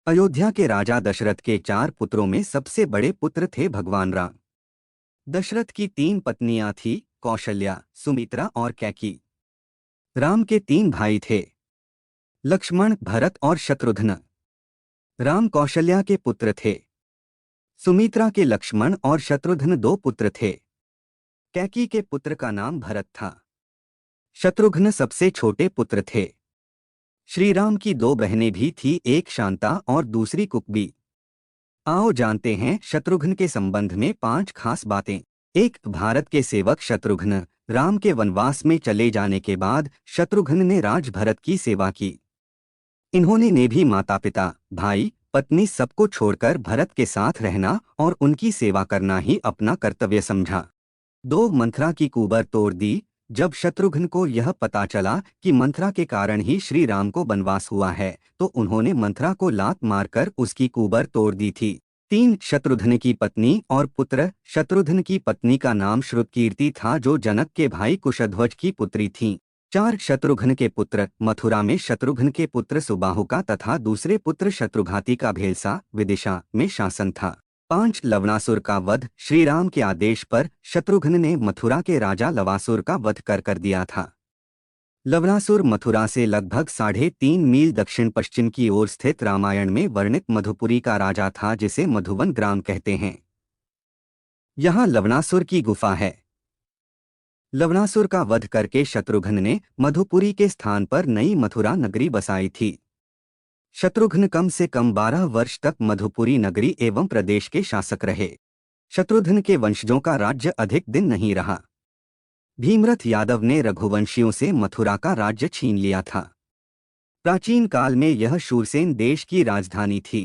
अयोध्या के राजा दशरथ के 4 पुत्रों में सबसे बड़े पुत्र थे भगवान राम। दशरथ की 3 पत्नियां थीं, कौशल्या, सुमित्रा और कैकेयी। राम के 3 भाई थे, लक्ष्मण, भरत और शत्रुघ्न। राम कौशल्या के पुत्र थे। सुमित्रा के लक्ष्मण और शत्रुघ्न 2 पुत्र थे। कैकेयी के पुत्र का नाम भरत था। शत्रुघ्न सबसे छोटे पुत्र थे। श्री राम की 2 बहनें भी थीं, एक शांता और दूसरी कुकबी। आओ जानते हैं शत्रुघ्न के संबंध में 5 खास बातें। एक, भारत के सेवक शत्रुघ्न। राम के वनवास में चले जाने के बाद शत्रुघ्न ने राज भरत की सेवा की। इन्होंने ने भी माता पिता, भाई, पत्नी सबको छोड़कर भरत के साथ रहना और उनकी सेवा करना ही अपना कर्तव्य समझा। 2, मंथरा की कुबर तोड़ दी। जब शत्रुघ्न को यह पता चला कि मंथरा के कारण ही श्री राम को वनवास हुआ है, तो उन्होंने मंथरा को लात मारकर उसकी कुबर तोड़ दी थी। 3, शत्रुघ्न की पत्नी और पुत्र। शत्रुघ्न की पत्नी का नाम श्रुतकीर्ति था, जो जनक के भाई कुशध्वज की पुत्री थीं। 4, शत्रुघ्न के पुत्र। मथुरा में शत्रुघ्न के पुत्र सुबाहु का तथा दूसरे पुत्र शत्रुघाती का भेलसा, विदिशा में शासन था। 5, लवणासुर का वध। श्री राम के आदेश पर शत्रुघ्न ने मथुरा के राजा लवासुर का वध कर दिया था। लवणासुर मथुरा से लगभग 3.5 मील दक्षिण पश्चिम की ओर स्थित रामायण में वर्णित मधुपुरी का राजा था, जिसे मधुवन ग्राम कहते हैं। यहाँ लवणासुर की गुफा है। लवणासुर का वध करके शत्रुघ्न ने मधुपुरी के स्थान पर नई मथुरा नगरी बसाई थी। शत्रुघ्न कम से कम 12 वर्ष तक मधुपुरी नगरी एवं प्रदेश के शासक रहे। शत्रुघ्न के वंशजों का राज्य अधिक दिन नहीं रहा। भीमरथ यादव ने रघुवंशियों से मथुरा का राज्य छीन लिया था। प्राचीन काल में यह शूरसेन देश की राजधानी थी।